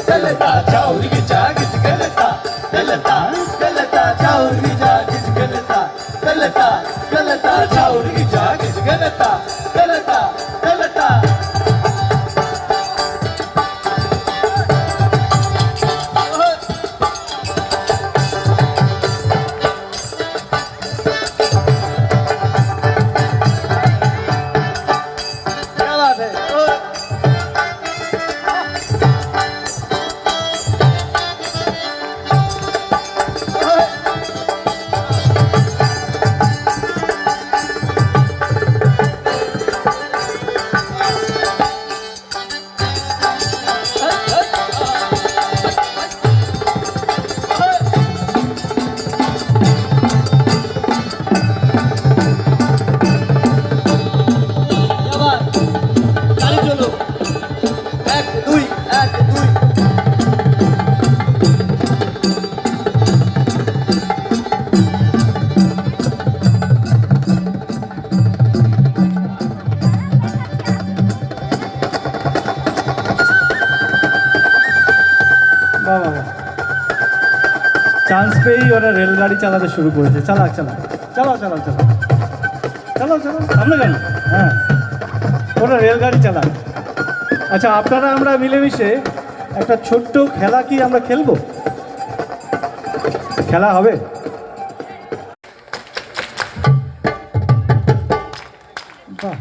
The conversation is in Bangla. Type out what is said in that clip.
गलता चाउर गिजा गिज गलता गलता गलता चाउर गिजा गिज गलता गलता गलता चाउर गिजा गिज गलता गलता गलता চান্স পেয়েই ওরা রেলগাড়ি চালাতে শুরু করেছে। চালাও চালাও চালাও চালাও চালাও চালাও চালাও আমরা কেন, হ্যাঁ ওরা রেলগাড়ি চালায়। আচ্ছা আপনারা আমরা মিলেমিশে একটা ছোট্ট খেলা কি আমরা খেলবো? খেলা হবে? বাহ।